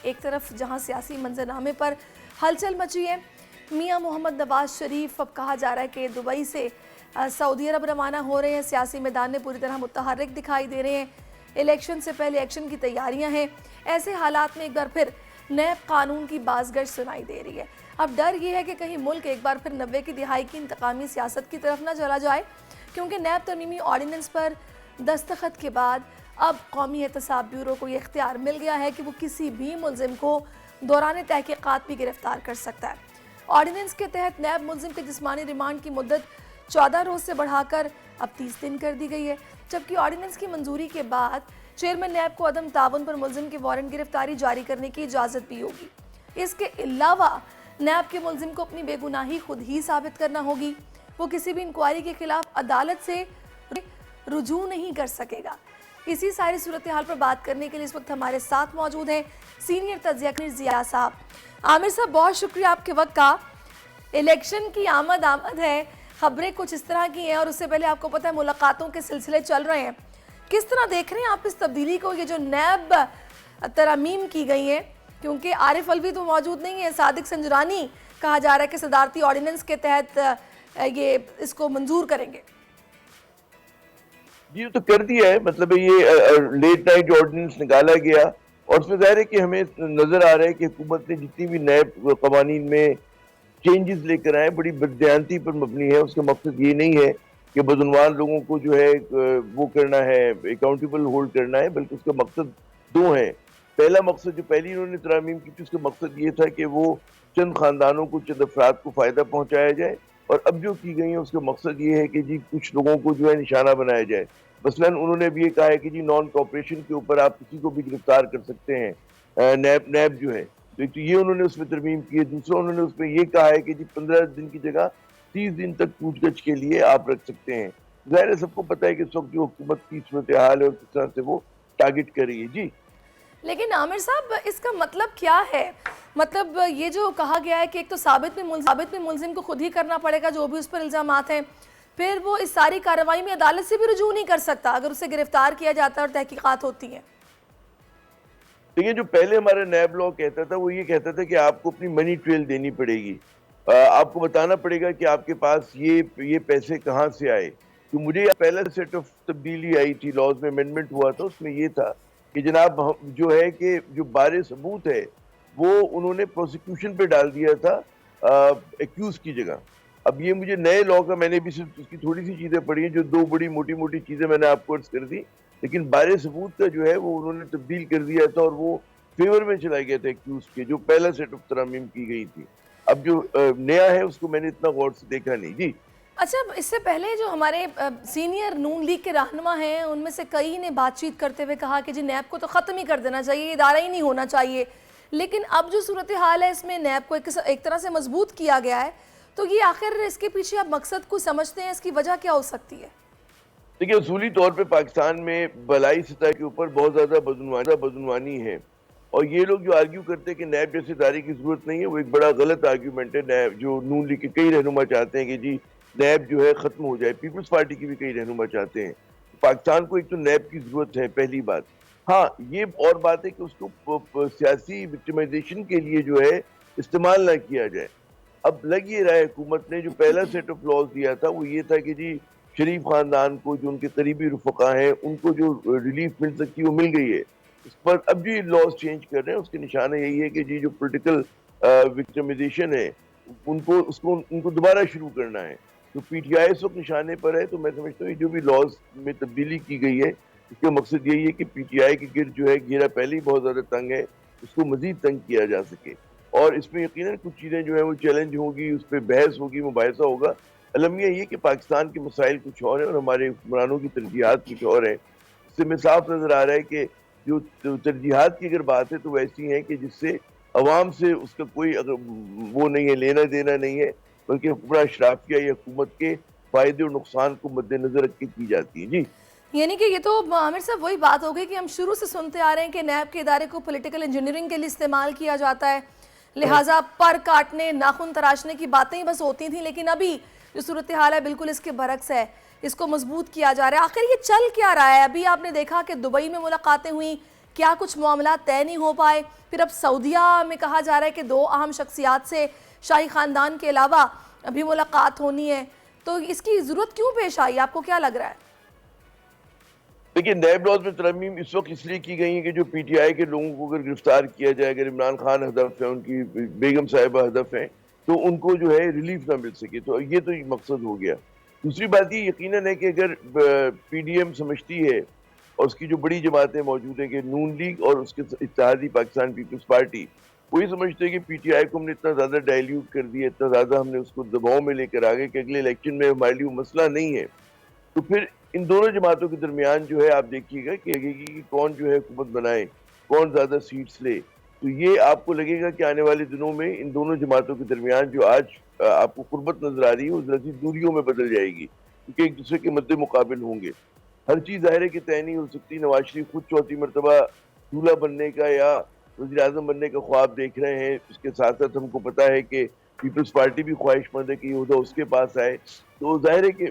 ایک طرف جہاں سیاسی منظرنامے پر ہلچل مچی ہے، میاں محمد نواز شریف اب کہا جا رہا ہے کہ دبئی سے سعودی عرب روانہ ہو رہے ہیں، سیاسی میدان میں پوری طرح متحرک دکھائی دے رہے ہیں، الیکشن سے پہلے ایکشن کی تیاریاں ہیں۔ ایسے حالات میں ایک بار پھر نیب قانون کی بازگشت سنائی دے رہی ہے۔ اب ڈر یہ ہے کہ کہیں ملک ایک بار پھر 90 کی دہائی کی انتقامی سیاست کی طرف نہ چلا جائے، کیونکہ نیب ترمیمی آرڈیننس پر دستخط کے بعد اب قومی احتساب بیورو کو یہ اختیار مل گیا ہے کہ وہ کسی بھی ملزم کو دوران تحقیقات بھی گرفتار کر سکتا ہے۔ آرڈیننس کے تحت نیب ملزم کے جسمانی ریمانڈ کی مدت 14 روز سے بڑھا کر اب 30 دن کر دی گئی ہے، جبکہ آرڈیننس کی منظوری کے بعد چیئرمین نیب کو عدم تعاون پر ملزم کی وارنٹ گرفتاری جاری کرنے کی اجازت بھی ہوگی۔ اس کے علاوہ نیب کے ملزم کو اپنی بے گناہی خود ہی ثابت کرنا ہوگی، وہ کسی بھی انکوائری کے خلاف عدالت سے رجوع نہیں کر سکے گا۔ اسی ساری صورتحال پر بات کرنے کے لیے اس وقت ہمارے ساتھ موجود ہیں سینئر تجزیہ کار ضیاء صاحب۔ عامر صاحب، بہت شکریہ آپ کے وقت کا۔ الیکشن کی آمد ہے، خبریں کچھ اس طرح کی ہیں اور اس سے پہلے آپ کو پتہ ہے ملاقاتوں کے سلسلے چل رہے ہیں، کس طرح دیکھ رہے ہیں آپ اس تبدیلی کو، یہ جو نیب ترامیم کی گئی ہیں؟ کیونکہ عارف الوی تو موجود نہیں ہے، صادق سنجرانی کہا جا رہا ہے کہ صدارتی آرڈیننس کے تحت یہ اس کو منظور کریں گے۔ جی تو کر دیا ہے، مطلب یہ لیٹ نائٹ آرڈیننس نکالا گیا اور اس میں ظاہر ہے کہ ہمیں نظر آ رہا ہے کہ حکومت نے جتنی بھی نیب قوانین میں چینجز لے کر آئے بڑی بددیانتی پر مبنی ہے۔ اس کا مقصد یہ نہیں ہے کہ بدعنوان لوگوں کو جو ہے وہ کرنا ہے، اکاؤنٹیبل ہولڈ کرنا ہے، بلکہ اس کا مقصد دو ہیں۔ پہلا مقصد جو پہلی انہوں نے ترامیم کی تھی، اس کا مقصد یہ تھا کہ وہ چند خاندانوں کو، چند افراد کو فائدہ پہنچایا جائے، اور اب جو کی گئی ہے اس کا مقصد یہ ہے کہ جی کچھ لوگوں کو جو ہے نشانہ بنایا جائے۔ مثلاً انہوں نے بھی یہ کہا ہے کہ جی نان کوپریشن کے اوپر آپ کسی کو بھی گرفتار کر سکتے ہیں، نیب جو ہے، تو ایک تو یہ انہوں نے اس میں ترمیم کی ہے۔ دوسرا انہوں نے اس میں یہ کہا ہے کہ جی 15 دن کی جگہ 30 دن تک پوچھ گچھ کے لیے آپ رکھ سکتے ہیں۔ ظاہر ہے سب کو پتہ ہے کہ اس وقت جو حکومت کی صورتحال ہے اور کس طرح سے وہ ٹارگٹ کر رہی ہے۔ جی لیکن عامر صاحب، اس کا مطلب کیا ہے؟ مطلب یہ جو کہا گیا ہے کہ ایک تو ثابت میں ملزم کو خود ہی کرنا پڑے گا جو بھی اس پر الزامات ہیں، پھر وہ اس ساری کارروائی میں عدالت سے بھی رجوع نہیں کر سکتا اگر اسے گرفتار کیا جاتا ہے اور تحقیقات ہوتی ہیں۔ دیکھیں، جو پہلے ہمارا نیب لاء کہتا تھا وہ یہ کہتا تھا کہ آپ کو اپنی منی ٹریل دینی پڑے گی، آپ کو بتانا پڑے گا کہ آپ کے پاس یہ پیسے کہاں سے آئے۔ تو مجھے پہلا سیٹ آف تبدیلی آئی تھی، لاز میں امینڈمنٹ ہوا تھا، اس میں یہ تھا کہ جناب جو ہے کہ جو بارے ثبوت ہے وہ انہوں نے پروسیکیوشن پہ ڈال دیا تھا ایکیوز کی جگہ۔ اب یہ مجھے نئے لاء کا، میں نے بھی صرف اس کی تھوڑی سی چیزیں پڑھی ہیں، جو دو بڑی موٹی چیزیں میں نے آپ کو عرض کر دی، لیکن بارے ثبوت کا جو ہے وہ انہوں نے تبدیل کر دیا تھا اور وہ فیور میں چلا گیا تھا ایکیوز کے، جو پہلا سیٹ آف ترامیم کی گئی تھی۔ اب جو نیا ہے اس کو میں نے اتنا غور سے دیکھا نہیں۔ جی اچھا، اس سے پہلے جو ہمارے سینئر نون لیگ کے رہنما ہیں ان میں سے کئی نے بات چیت کرتے ہوئے کہا کہ جی نیب کو تو ختم ہی کر دینا چاہیے، ادارہ ہی نہیں ہونا چاہیے، لیکن اب جو صورتحال ہے اس میں نیب کو ایک طرح سے مضبوط کیا گیا ہے، تو یہ آخر اس کے پیچھے آپ مقصد کو سمجھتے ہیں، اس کی وجہ کیا ہو سکتی ہے؟ دیکھیں، اصولی طور پہ پاکستان میں بلائی سطح کے اوپر بہت زیادہ بدعنوانی ہے، اور یہ لوگ جو آرگیو کرتے ہیں کہ نیب جیسے ادارے کی ضرورت نہیں ہے، وہ ایک بڑا غلط آرگیومنٹ ہے۔ نیب جو نون لیگ کے کئی رہنما چاہتے ہیں کہ جی نیب جو ہے ختم ہو جائے، پیپلز پارٹی کی بھی کئی رہنما چاہتے ہیں۔ پاکستان کو ایک تو نیب کی ضرورت ہے، پہلی بات۔ ہاں، یہ اور بات ہے کہ اس کو سیاسی وکٹمائزیشن کے لیے جو ہے استعمال نہ کیا جائے۔ اب لگ یہ رہا ہے حکومت نے جو پہلا سیٹ آف لاز دیا تھا وہ یہ تھا کہ جی شریف خاندان کو، جو ان کے قریبی رفقا ہیں، ان کو جو ریلیف مل سکتی ہے وہ مل گئی ہے۔ اس پر اب جو یہ لاز چینج کر رہے ہیں اس کے نشانہ یہی ہے کہ جی جو پولیٹیکل وکٹمائزیشن ہے ان کو دوبارہ شروع کرنا ہے۔ تو پی ٹی آئی اس وقت نشانے پر ہے، تو میں سمجھتا ہوں یہ جو بھی لاز میں تبدیلی کی گئی ہے اس کا مقصد یہی ہے کہ پی ٹی آئی کے گرد جو ہے گھیرا پہلے ہی بہت زیادہ تنگ ہے، اس کو مزید تنگ کیا جا سکے، اور اس میں یقیناً کچھ چیزیں جو ہیں وہ چیلنج ہوگی، اس پہ بحث ہوگی، مباحثہ ہوگا۔ المیہ یہ کہ پاکستان کے مسائل کچھ اور ہیں اور ہمارے حکمرانوں کی ترجیحات کچھ اور ہیں۔ اس سے میں صاف نظر آ رہا ہے کہ جو ترجیحات کی اگر بات ہے تو وہ ایسی ہیں کہ جس سے عوام سے اس کا کوئی وہ نہیں ہے، لینا دینا نہیں ہے، بلکہ حکمراں اشرافیہ یا حکومت کے فائدے اور نقصان کو مد نظر رکھ کے کی جاتی ہے۔ جی یعنی کہ یہ تو عامر صاحب وہی بات ہو گئی کہ ہم شروع سے سنتے آ رہے ہیں کہ نیب کے ادارے کو پولیٹیکل انجینئرنگ کے لیے استعمال کیا جاتا ہے، لہٰذا پر کاٹنے، ناخن تراشنے کی باتیں ہی بس ہوتی تھیں، لیکن ابھی جو صورتحال ہے بالکل اس کے برعکس ہے، اس کو مضبوط کیا جا رہا ہے۔ آخر یہ چل کیا رہا ہے؟ ابھی آپ نے دیکھا کہ دبئی میں ملاقاتیں ہوئیں، کیا کچھ معاملات طے نہیں ہو پائے؟ پھر اب سعودیہ میں کہا جا رہا ہے کہ 2 اہم شخصیات سے شاہی خاندان کے علاوہ ابھی ملاقات ہونی ہے، تو اس کی ضرورت کیوں پیش آئی؟ آپ کو کیا لگ رہا ہے؟ دیکھیے، نیب لاز میں ترمیم اس وقت اس لیے کی گئی ہے کہ جو پی ٹی آئی کے لوگوں کو اگر گرفتار کیا جائے، اگر عمران خان ہدف ہے، ان کی بیگم صاحبہ ہدف ہیں، تو ان کو جو ہے ریلیف نہ مل سکے، تو یہ تو ایک مقصد ہو گیا۔ دوسری بات یہ یقیناً ہے کہ اگر پی ڈی ایم سمجھتی ہے اور اس کی جو بڑی جماعتیں موجود ہیں کہ نون لیگ اور اس کے اتحادی پاکستان پیپلز پارٹی، وہ یہ سمجھتے ہیں کہ پی ٹی آئی کو ہم نے اتنا زیادہ ڈائلیوٹ کر دیا، اتنا زیادہ ہم نے اس کو دباؤ میں لے کر آگے کہ اگلے الیکشن میں ہمارے لیے وہ مسئلہ نہیں ہے، تو پھر ان دونوں جماعتوں کے درمیان جو ہے آپ دیکھیے گا کہ کون جو ہے حکومت بنائے، کون زیادہ سیٹس لے، تو یہ آپ کو لگے گا کہ آنے والے دنوں میں ان دونوں جماعتوں کے درمیان جو آج آپ کو قربت نظر آ رہی ہے وہ ذرا سی دوریوں میں بدل جائے گی، کیونکہ ایک دوسرے کے مد مقابل ہوں گے۔ ہر چیز ظاہر ہے کہ طے نہیں ہو سکتی۔ نواز شریف خود 4تھی مرتبہ دولہا بننے کا یا وزیر اعظم بننے کا خواب دیکھ رہے ہیں، اس کے ساتھ ساتھ ہم کو پتا ہے کہ پیپلز پارٹی بھی خواہش مند ہے کہ یہ عہدہ اس کے پاس آئے، تو ظاہر ہے کہ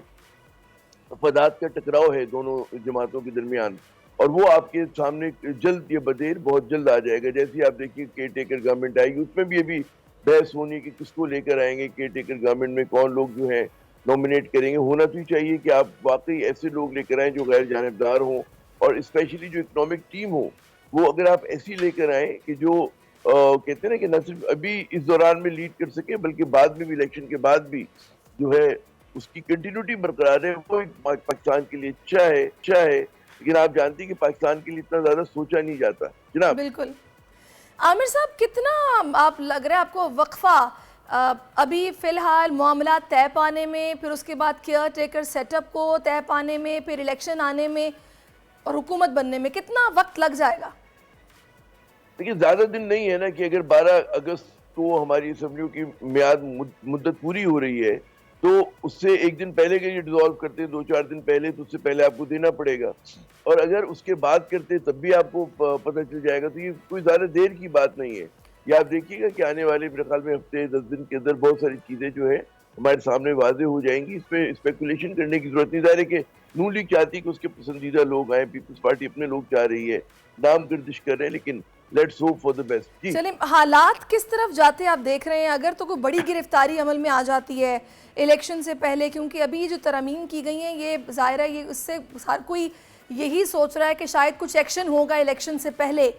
مفادات کا ٹکراؤ ہے دونوں جماعتوں کے درمیان، اور وہ آپ کے سامنے جلد یا بدیر بہت جلد آ جائے گا۔ جیسے آپ دیکھیے کیئر ٹیکر گورنمنٹ آئے گی، اس میں بھی ابھی بحث ہونی ہے کہ کس کو لے کر آئیں گے، کیئر ٹیکر گورنمنٹ میں کون لوگ جو ہیں نومینیٹ کریں گے۔ ہونا تو ہی چاہیے کہ آپ واقعی ایسے لوگ لے کر آئیں جو غیر جانبدار ہوں، اور اسپیشلی جو اکنامک ٹیم ہو وہ اگر آپ ایسی لے کر آئیں کہ جو کہتے ہیں نا کہ نہ صرف ابھی اس دوران میں لیڈ کر سکے بلکہ بعد میں بھی، الیکشن کے بعد بھی جو ہے اس کی کنٹینیوٹی برقرار ہے، وہ ایک پاکستان کے لیے اچھا ہے، لیکن آپ جانتی ہیں کہ پاکستان کے لیے اتنا زیادہ سوچا نہیں جاتا جناب۔ بالکل۔ عامر صاحب، کتنا آپ لگ رہا ہے آپ کو وقفہ ابھی فی الحال معاملات طے پانے میں، پھر اس کے بعد کیئر ٹیکر سیٹ اپ کو طے پانے میں، پھر الیکشن آنے میں اور حکومت بننے میں کتنا وقت لگ جائے گا؟ لیکن زیادہ دن نہیں ہے نا، کہ اگر 12 اگست کو ہماری اسمبلیوں کی میعاد مدت پوری ہو رہی ہے تو اس سے ایک دن پہلے کے یہ ڈیزالو کرتے ہیں، 2-4 دن پہلے، تو اس سے پہلے آپ کو دینا پڑے گا، اور اگر اس کے بعد کرتے تب بھی آپ کو پتہ چل جائے گا، تو یہ کوئی زیادہ دیر کی بات نہیں ہے۔ یہ آپ دیکھیے گا کہ آنے والے میرے خیال میں ہفتے 10 دن کے اندر بہت ساری چیزیں جو ہے ہمارے سامنے واضح ہو جائیں گی، اس پہ اسپیکولیشن کرنے کی ضرورت نہیں۔ ظاہر ہے کہ نون لیگ چاہتی کہ اس کے پسندیدہ لوگ آئیں، پیپلز پارٹی اپنے لوگ چاہ رہی ہے، نام گردش کر رہے ہیں، لیکن let's hope for the best. جی چلیں، حالات کس طرف جاتے ہیں آپ دیکھ رہے ہیں؟ اگر تو کوئی بڑی گرفتاری عمل میں آ جاتی ہے الیکشن سے پہلے، کیونکہ ابھی جو ترامیم کی گئی ہیں یہ ظاہر ہے یہ اس سے ہر کوئی یہی سوچ رہا ہے کہ شاید کچھ ایکشن ہوگا الیکشن سے پہلے،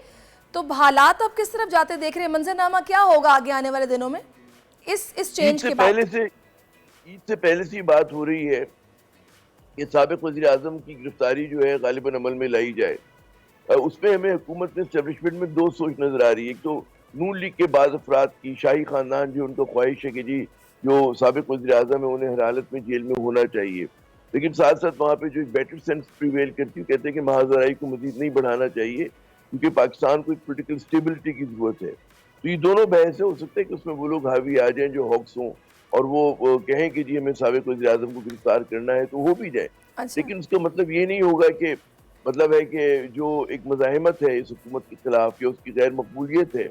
تو حالات اب کس طرف جاتے دیکھ رہے ہیں؟ منظرنامہ کیا ہوگا آگے آنے والے دنوں میں اس چینج کے بعد؟ عید سے پہلے سے بات ہو رہی ہے کہ سابق وزیر اعظم کی گرفتاری جو ہے غالباً عمل میں لائی جائے۔ اس میں ہمیں حکومت میں اسٹیبلشمنٹ میں 2 سوچ نظر آ رہی ہے۔ ایک تو نون لیگ کے بعض افراد کی، شاہی خاندان جو ان کا خواہش ہے کہ جی جو سابق وزیر اعظم ہے انہیں ہر حالت میں جیل میں ہونا چاہیے، لیکن ساتھ ساتھ وہاں پہ جو ایک بیٹر سینس پریویل کرتی ہے، کہتے ہیں کہ محاذرائی کو مزید نہیں بڑھانا چاہیے کیونکہ پاکستان کو ایک پولیٹیکل اسٹیبلٹی کی ضرورت ہے۔ تو یہ دونوں بحث ہو سکتے ہیں کہ اس میں وہ لوگ حاوی آ جائیں جو ہاکس ہوں اور وہ کہیں کہ جی ہمیں سابق وزیر اعظم کو گرفتار کرنا ہے، تو ہو بھی جائے، اچھا، لیکن اس کا مطلب یہ نہیں ہوگا کہ مطلب ہے کہ جو ایک مزاحمت ہے اس حکومت کے خلاف یا اس کی غیر مقبولیت ہے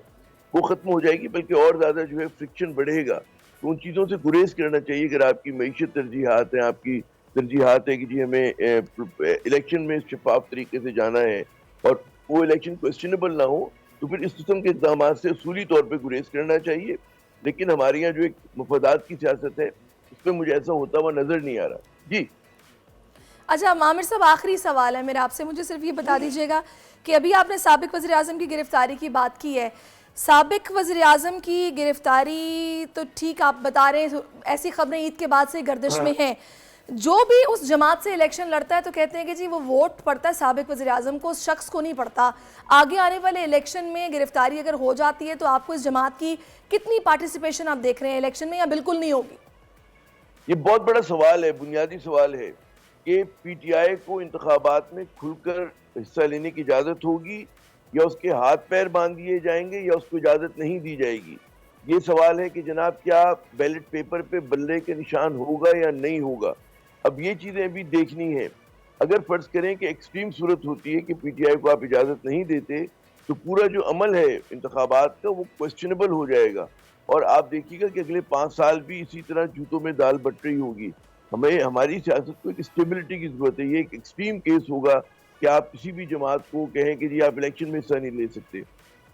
وہ ختم ہو جائے گی، بلکہ اور زیادہ جو ہے فرکشن بڑھے گا۔ تو ان چیزوں سے گریز کرنا چاہیے۔ اگر آپ کی معیشت ترجیحات ہیں، آپ کی ترجیحات ہے کہ جی ہمیں الیکشن میں شفاف طریقے سے جانا ہے اور وہ الیکشن کوسچنیبل نہ ہو، تو پھر اس قسم کے اقدامات سے اصولی طور پہ گریز کرنا چاہیے، لیکن ہمارے یہاں جو ایک مفادات کی سیاست ہے اس میں مجھے ایسا ہوتا ہوا نظر نہیں آ رہا۔ جی اچھا عامر صاحب، آخری سوال ہے میرا آپ سے، مجھے صرف یہ بتا دیجیے گا کہ ابھی آپ نے سابق وزیر اعظم کی گرفتاری کی بات کی ہے، سابق وزیر اعظم کی گرفتاری تو ٹھیک آپ بتا رہے ہیں، ایسی خبریں عید کے بعد سے گردش میں ہیں، جو بھی اس جماعت سے الیکشن لڑتا ہے تو کہتے ہیں کہ جی وہ ووٹ پڑتا ہے سابق وزیر اعظم کو، اس شخص کو نہیں پڑتا۔ آگے آنے والے الیکشن میں گرفتاری اگر ہو جاتی ہے تو آپ کو اس جماعت کی کتنی پارٹیسپیشن آپ دیکھ رہے ہیں الیکشن میں، یا بالکل نہیں ہوگی؟ یہ بہت بڑا سوال ہے، بنیادی سوال ہے کہ پی ٹی آئی کو انتخابات میں کھل کر حصہ لینے کی اجازت ہوگی یا اس کے ہاتھ پیر باندھ دیے جائیں گے یا اس کو اجازت نہیں دی جائے گی۔ یہ سوال ہے کہ جناب کیا بیلٹ پیپر پہ بلے کے نشان ہوگا یا نہیں ہوگا، اب یہ چیزیں بھی دیکھنی ہیں۔ اگر فرض کریں کہ ایکسٹریم صورت ہوتی ہے کہ پی ٹی آئی کو آپ اجازت نہیں دیتے تو پورا جو عمل ہے انتخابات کا وہ کوسچنیبل ہو جائے گا، اور آپ دیکھیے گا کہ اگلے 5 سال بھی اسی طرح جوتوں میں دال بٹ رہی ہوگی۔ ہماری سیاست کو ایک اسٹیبلٹی کی ضرورت ہے، یہ ایک ایکسٹریم کیس ہوگا کہ آپ کسی بھی جماعت کو کہیں کہ جی آپ الیکشن میں حصہ نہیں لے سکتے.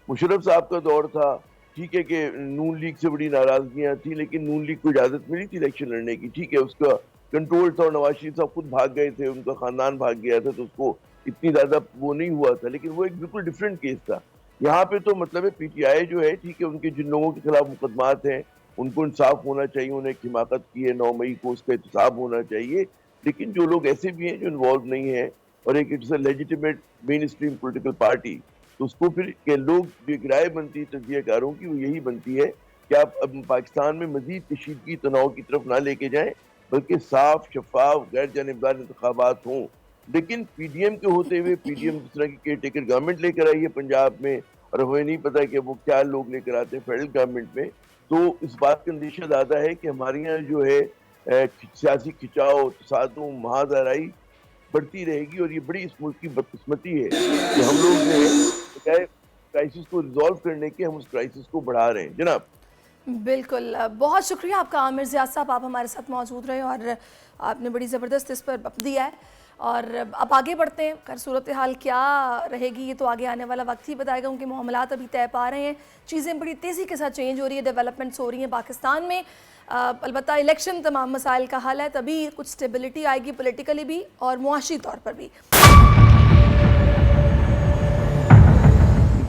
مشرف صاحب کا دور تھا، ٹھیک ہے کہ نون لیگ سے بڑی ناراضگیاں تھیں، لیکن نون لیگ کو اجازت ملی تھی الیکشن لڑنے کی، ٹھیک ہے اس کا کنٹرول تھا، اور نواز شریف صاحب خود بھاگ گئے تھے، ان کا خاندان بھاگ گیا تھا، تو اس کو اتنی زیادہ وہ نہیں ہوا تھا. لیکن وہ ایک بالکل ڈفرینٹ کیس تھا. یہاں پہ تو مطلب ہے پی ٹی آئی جو ہے، ٹھیک ہے، ان کے جن لوگوں کے خلاف مقدمات ہیں ان کو انصاف ہونا چاہیے، انہیں ایک حماقت کی ہے 9 مئی کو، اس کا احتساب ہونا چاہیے. لیکن جو لوگ ایسے بھی ہیں جو انوالو نہیں ہیں، اور ایک it's a legitimate mainstream political party, تو اس کو پھر کہ لوگ جو ایک رائے بنتی ہے تجزیہ کاروں کی، وہ یہی بنتی ہے کہ آپ اب پاکستان میں مزید کشیدگی تناؤ کی طرف نہ لے کے جائیں، بلکہ صاف شفاف غیر جانبدار انتخابات ہوں. لیکن پی ڈی ایم کے ہوتے ہوئے پی ڈی ایم جس طرح کی کیئر ٹیکر گورنمنٹ لے کر آئی ہے پنجاب میں، اور ہمیں نہیں پتا کہ وہ کیا لوگ لے کر آتے ہیں فیڈرل گورنمنٹ میں، تو اس بات کا اندیشہ زیادہ ہے کہ ہمارے یہاں جو ہے سیاسی کھچاؤ، تصادم، محاذ آرائی بڑھتی رہے گی. اور یہ بڑی اس ملک کی بدقسمتی ہے کہ ہم لوگ جو ہے بجائے کرائسس کو ریزالو کرنے کے ہم اس کرائسس کو بڑھا رہے ہیں. جناب بالکل، بہت شکریہ آپ کا عامر زیاد صاحب، آپ ہمارے ساتھ موجود رہے اور آپ نے بڑی زبردست اس پر وقت دیا ہے. اور اب آگے بڑھتے ہیں، خیر صورتحال کیا رہے گی یہ تو آگے آنے والا وقت ہی بتائے گا، کیونکہ معاملات ابھی طے پا رہے ہیں، چیزیں بڑی تیزی کے ساتھ چینج ہو رہی ہے، ڈیولپمنٹس ہو رہی ہیں پاکستان میں. البتہ الیکشن تمام مسائل کا حل ہے، تبھی کچھ سٹیبلٹی آئے گی پولیٹیکلی بھی اور معاشی طور پر بھی.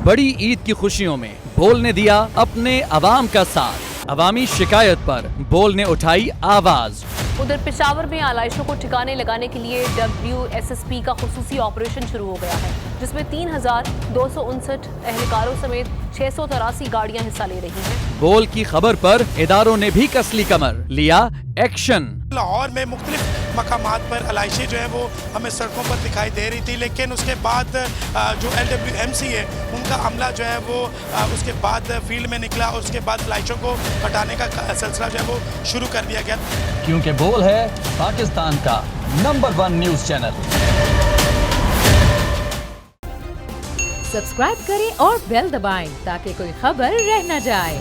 بڑی عید کی خوشیوں میں بول نے دیا اپنے عوام کا ساتھ، عوامی شکایت پر بول نے اٹھائی آواز. ادھر پشاور میں آلائشوں کو ٹھکانے لگانے کے لیے WSSP کا خصوصی آپریشن شروع ہو گیا ہے، جس میں 3259 اہلکاروں سمیت 683 گاڑیاں حصہ لے رہی ہیں. بول کی خبر پر اداروں نے بھی کس لی کمر، لیا ایکشن. لاہور میں مختلف مقامات پر علائشیں جو ہیں وہ ہمیں سڑکوں پر دکھائی دے رہی تھی، لیکن اس کے بعد جو LWMC ہے ان کا عملہ جو ہے وہ اس کے بعد فیلڈ میں نکلا، اور اس کے بعد علائشوں کو ہٹانے کا سلسلہ جو ہے وہ شروع کر دیا گیا. کیونکہ بول ہے پاکستان کا نمبر 1 نیوز چینل. سبسکرائب کریں اور بیل دبائیں تاکہ کوئی خبر رہ نہ جائے.